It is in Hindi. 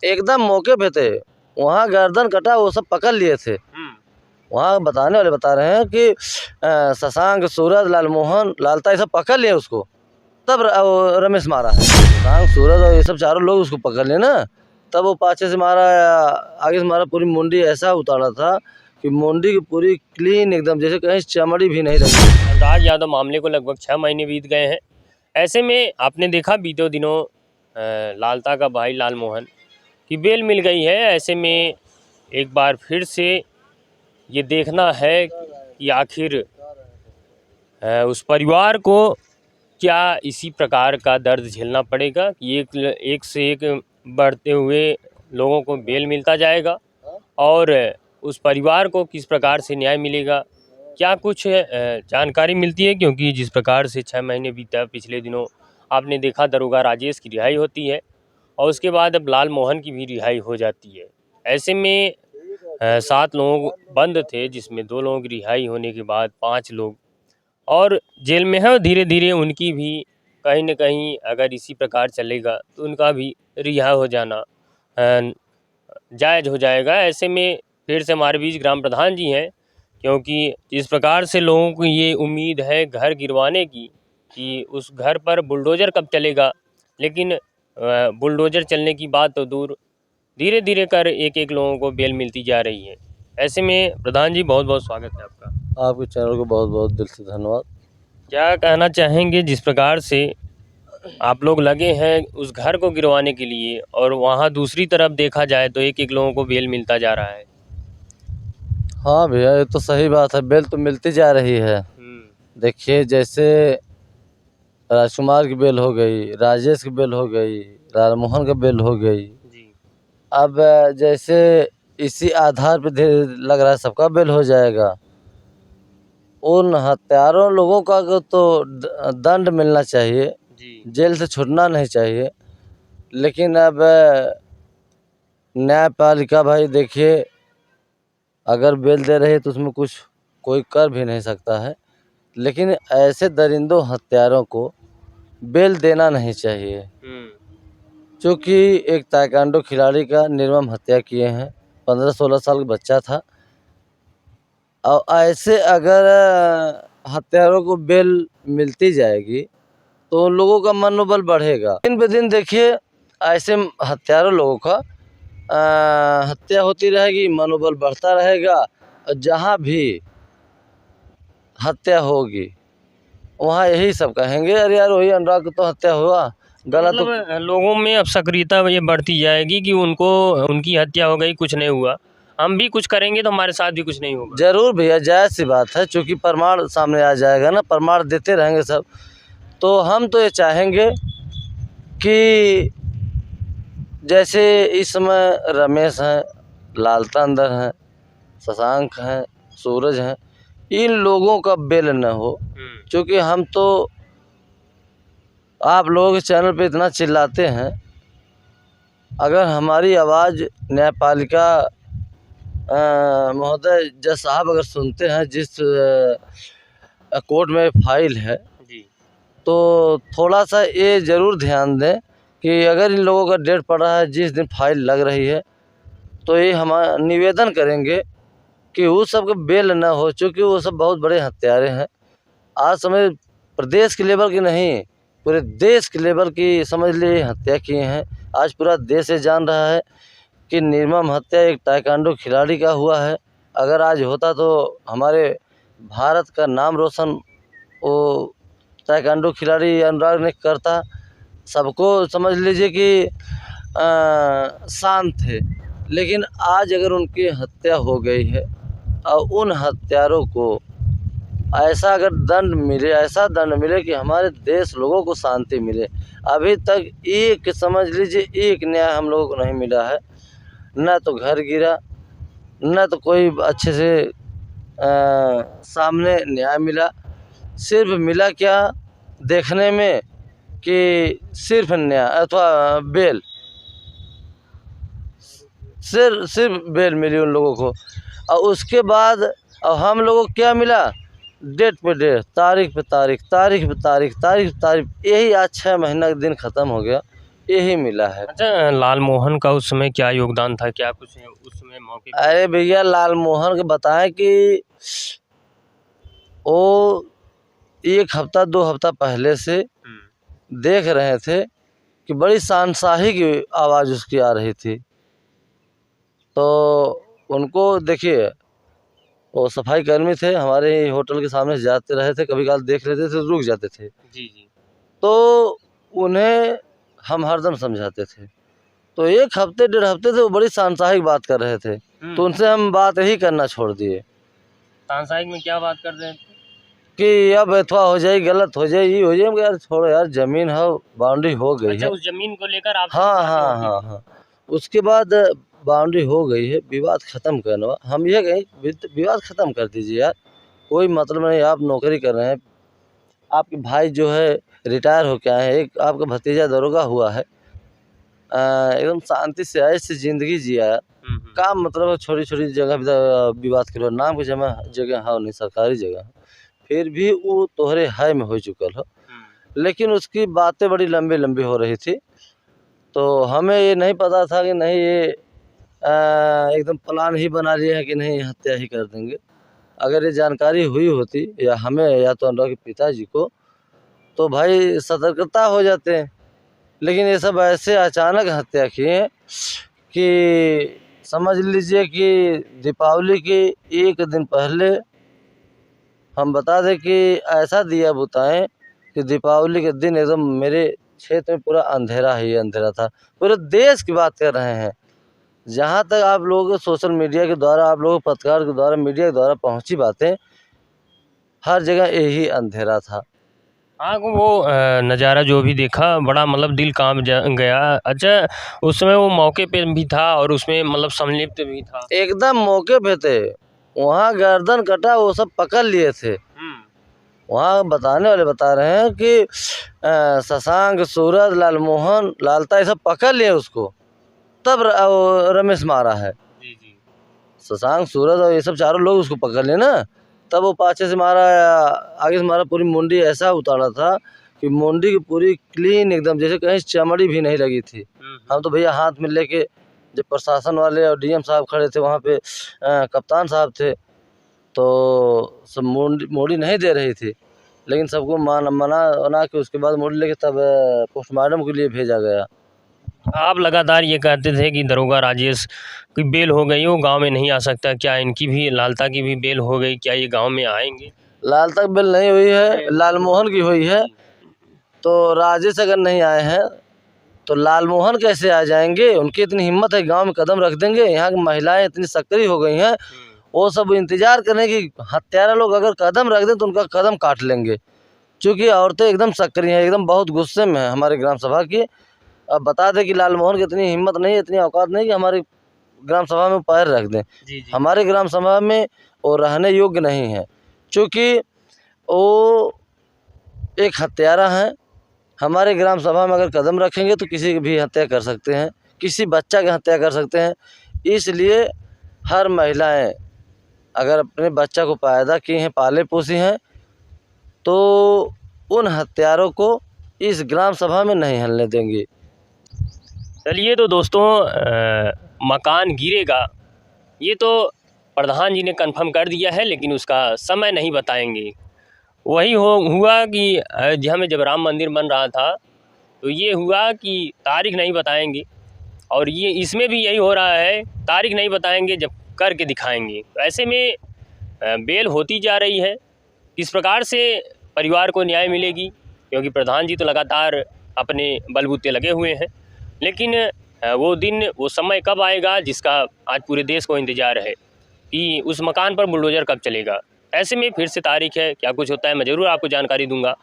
एकदम मौके पे थे, वहाँ गर्दन कटा वो सब पकड़ लिए थे। वहाँ बताने वाले बता रहे हैं कि शशांक, सूरज, लालमोहन, लालता ये सब पकड़ लिए उसको, तब रमेश मारा है। शशांक, सूरज और ये सब चारों लोग उसको पकड़ लिए ना, तब वो पाछे से मारा, आगे से मारा, पूरी मुंडी ऐसा उतारा था कि मुंडी की पूरी क्लीन एकदम, जैसे कहीं चमड़ी भी नहीं रही। अनुराग यादव मामले को लगभग 6 महीने बीत गए हैं। ऐसे में आपने देखा बीते दिनों लालता का भाई लालमोहन की बेल मिल गई है। ऐसे में एक बार फिर से ये देखना है कि आखिर उस परिवार को क्या इसी प्रकार का दर्द झेलना पड़ेगा कि एक से एक बढ़ते हुए लोगों को बेल मिलता जाएगा और उस परिवार को किस प्रकार से न्याय मिलेगा, क्या कुछ जानकारी मिलती है। क्योंकि जिस प्रकार से 6 महीने बीता, पिछले दिनों आपने देखा दरोगा राजेश की रिहाई होती है और उसके बाद अब लालमोहन की भी रिहाई हो जाती है। ऐसे में 7 लोग बंद थे, जिसमें 2 लोगों की रिहाई होने के बाद 5 लोग और जेल में है। धीरे धीरे उनकी भी कहीं न कहीं अगर इसी प्रकार चलेगा तो उनका भी रिहा हो जाना जायज़ हो जाएगा। ऐसे में फिर से हमारे बीच ग्राम प्रधान जी हैं, क्योंकि जिस प्रकार से लोगों को ये उम्मीद है घर गिरवाने की कि उस घर पर बुलडोज़र कब चलेगा, लेकिन बुलडोज़र चलने की बात तो दूर, धीरे धीरे कर एक एक लोगों को बेल मिलती जा रही है। ऐसे में प्रधान जी बहुत बहुत स्वागत है आपका। आपके चैनल को बहुत बहुत दिल से धन्यवाद। क्या कहना चाहेंगे जिस प्रकार से आप लोग लगे हैं उस घर को गिरवाने के लिए और वहाँ दूसरी तरफ देखा जाए तो एक एक लोगों को बेल मिलता जा रहा है। हाँ भैया, ये तो सही बात है, बेल तो मिलती जा रही है। देखिए, जैसे राजकुमार की बेल हो गई, राजेश की बेल हो गई, लालमोहन का बेल हो गई जी। अब जैसे इसी आधार पे लग रहा है सबका बेल हो जाएगा। उन हत्यारों लोगों का तो दंड मिलना चाहिए जी। जेल से छूटना नहीं चाहिए। लेकिन अब न्यायपालिका भाई देखिए, अगर बेल दे रही है तो उसमें कुछ कोई कर भी नहीं सकता है। लेकिन ऐसे दरिंदों हत्यारों को बेल देना नहीं चाहिए, क्योंकि एक ताइक्वांडो खिलाड़ी का निर्मम हत्या किए हैं, 15-16 साल का बच्चा था। और ऐसे अगर हत्यारों को बेल मिलती जाएगी तो उन लोगों का मनोबल बढ़ेगा। दिन पे दिन देखिए ऐसे हत्यारों लोगों का हत्या होती रहेगी, मनोबल बढ़ता रहेगा। और जहाँ भी हत्या होगी वहाँ यही सब कहेंगे, अरे यार वही अनुराग को तो हत्या हुआ, गलत। मतलब लोगों में अब सक्रियता ये बढ़ती जाएगी कि उनको उनकी हत्या हो गई, कुछ नहीं हुआ, हम भी कुछ करेंगे तो हमारे साथ भी कुछ नहीं होगा। जरूर भैया, जायज़ सी बात है, क्योंकि प्रमाण सामने आ जाएगा ना, प्रमाण देते रहेंगे सब। तो हम तो ये चाहेंगे कि जैसे इस समय रमेश हैं, लालता अंदर हैं, शशांक हैं, सूरज हैं, इन लोगों का बेल न हो। क्योंकि हम तो आप लोगों के चैनल पे इतना चिल्लाते हैं, अगर हमारी आवाज़ न्यायपालिका महोदय जज साहब अगर सुनते हैं, जिस कोर्ट में फाइल है जी, तो थोड़ा सा ये ज़रूर ध्यान दें कि अगर इन लोगों का डेट पड़ रहा है जिस दिन फाइल लग रही है, तो ये हम निवेदन करेंगे कि उस सब का बेल ना हो, क्योंकि वो सब बहुत बड़े हत्यारे हैं। आज समझ प्रदेश के लेवल की नहीं, पूरे देश के लेवल की समझ लिए हत्या किए हैं। आज पूरा देश ये जान रहा है कि निर्मम हत्या एक ताइक्वांडो खिलाड़ी का हुआ है। अगर आज होता तो हमारे भारत का नाम रोशन वो ताइक्वांडो खिलाड़ी अनुराग ने करता। सबको समझ लीजिए कि शान थे, लेकिन आज अगर उनकी हत्या हो गई है और उन हत्यारों को ऐसा अगर दंड मिले, ऐसा दंड मिले कि हमारे देश लोगों को शांति मिले। अभी तक एक समझ लीजिए एक न्याय हम लोगों को नहीं मिला है, न तो घर गिरा, न तो कोई अच्छे से सामने न्याय मिला। सिर्फ मिला क्या देखने में कि सिर्फ न्याय अथवा बेल, सिर्फ बेल मिली उन लोगों को। और उसके बाद अब हम लोगों को क्या मिला, डेट पे डेट, तारीख पे तारीख, तारीख पे तारीख, तारीख पे तारीख, यही आज 6 महीना का दिन ख़त्म हो गया। यही मिला है। अच्छा, लाल मोहन का उस समय क्या योगदान था, क्या कुछ है उस समय मौके पे? अरे भैया, लाल मोहन के बताएं कि वो 1 हफ्ता 2 हफ्ता पहले से देख रहे थे कि बड़ी शानशाही की आवाज़ उसकी आ रही थी। तो उनको देखिए, वो सफाई कर्मी थे, हमारे ही होटल के सामने से जाते रहे थे, कभी कभार देख लेते थे तो रुक जाते थे। जी, जी। तो उन्हें हम हरदम समझाते थे। तो 1 हफ्ते 1.5 हफ्ते से वो बड़ी शानशाही बात कर रहे थे, तो उनसे हम बात ही करना छोड़ दिए सांसारिक में क्या बात कर रहे थे? कि अब अथवा हो जाए, गलत हो जाए, ये हो जाए। यार छोड़ो यार, ज़मीन है, बाउंड्री हो गई अच्छा, है। उस जमीन को लेकर आप हाँ हाँ हाँ हाँ। उसके बाद बाउंड्री हो गई है, विवाद ख़त्म करना। हम ये कहें विवाद ख़त्म कर दीजिए यार, कोई मतलब नहीं। आप नौकरी कर रहे हैं, आपके भाई जो है रिटायर होके आए हैं, एक आपका भतीजा दरोगा हुआ है, एकदम शांति से ऐसी ज़िंदगी जिया। का मतलब है छोटी छोटी जगह पे विवाद करो, नाम की जगह है नहीं, सरकारी जगह है, फिर भी वो तोहरे हाय में हो चुकल हो। लेकिन उसकी बातें बड़ी लंबी लंबी हो रही थी, तो हमें ये नहीं पता था कि नहीं ये एकदम प्लान ही बना लिया है कि नहीं हत्या ही कर देंगे। अगर ये जानकारी हुई होती या हमें या तो अनुराग के पिताजी को, तो भाई सतर्कता हो जाते हैं। लेकिन ये सब ऐसे अचानक हत्या किए कि समझ लीजिए कि दीपावली के 1 दिन पहले हम बता दें कि ऐसा दिया बुताएं कि दीपावली के दिन एकदम मेरे क्षेत्र में पूरा अंधेरा ही अंधेरा था। पूरे देश की बात कर रहे हैं, जहाँ तक आप लोगों को सोशल मीडिया के द्वारा, आप लोगों पत्रकार के द्वारा, मीडिया के द्वारा पहुँची बातें, हर जगह यही अंधेरा था। हाँ, वो नज़ारा जो भी देखा बड़ा मतलब दिल काँप गया। अच्छा, उस समय वो मौके पे भी था और उसमें मतलब संलिप्त भी था। एकदम मौके पे थे, वहाँ गर्दन कटा वो सब पकड़ लिए थे। वहाँ बताने वाले बता रहे हैं कि शशांक, सूरज, लालमोहन, लालता, ये सब पकड़ लिए उसको, तब वो रमेश मारा है। जी, जी। शशांक, सूरज और ये सब चारों लोग उसको पकड़ लिए ना, तब वो पाछे से मारा, आगे से मारा। पूरी मुंडी ऐसा उतारा था कि मुंडी की पूरी क्लीन एकदम, जैसे कहीं चमड़ी भी नहीं लगी थी। हम तो भैया हाथ में लेके, जब प्रशासन वाले और डीएम साहब खड़े थे वहाँ पे, कप्तान साहब थे, तो सब मूड़ी नहीं दे रही थी, लेकिन सबको मना के उसके बाद मूड़ी लेके तब पोस्टमार्टम के लिए भेजा गया। आप लगातार ये कहते थे कि दरोगा राजेश की बेल हो गई, वो गांव में नहीं आ सकता, क्या इनकी भी, लालता की भी बेल हो गई, क्या ये गांव में आएंगे? लाल तक बेल नहीं हुई है, लालमोहन की हुई है। तो राजेश अगर नहीं आए हैं तो लालमोहन कैसे आ जाएंगे? उनकी इतनी हिम्मत है, गांव में कदम रख देंगे। यहाँ की महिलाएं इतनी सक्रिय हो गई हैं, वो सब इंतजार करें कि हत्यारा लोग अगर कदम रख दें तो उनका कदम काट लेंगे। क्योंकि औरतें एकदम सक्रिय हैं, एकदम बहुत गुस्से में है हमारे ग्राम सभा की। अब बता दें कि लालमोहन की इतनी हिम्मत नहीं, इतनी औकात नहीं कि हमारे ग्राम सभा में पैर रख दें। जी, जी। हमारे ग्राम सभा में वो रहने योग्य नहीं है, क्योंकि वो एक हत्यारा हैं। हमारे ग्राम सभा में अगर कदम रखेंगे तो किसी की भी हत्या कर सकते हैं, किसी बच्चा की हत्या कर सकते हैं। इसलिए हर महिलाएं अगर अपने बच्चा को पैदा की हैं, पाले पोसी हैं, तो उन हत्यारों को इस ग्राम सभा में नहीं हिलने देंगे। चलिए, तो दोस्तों, मकान गिरेगा ये तो प्रधान जी ने कंफर्म कर दिया है, लेकिन उसका समय नहीं बताएंगे। वही हुआ कि अयोध्या में जब राम मंदिर बन रहा था, तो ये हुआ कि तारीख नहीं बताएंगे, और ये इसमें भी यही हो रहा है, तारीख नहीं बताएंगे, जब करके दिखाएंगे। तो ऐसे में बेल होती जा रही है। किस प्रकार से परिवार को न्याय मिलेगी, क्योंकि प्रधान जी तो लगातार अपने बलबूते लगे हुए हैं, लेकिन वो दिन, वो समय कब आएगा जिसका आज पूरे देश को इंतज़ार है कि उस मकान पर बुलडोज़र कब चलेगा। ऐसे में फिर से तारीख है, क्या कुछ होता है मैं ज़रूर आपको जानकारी दूंगा।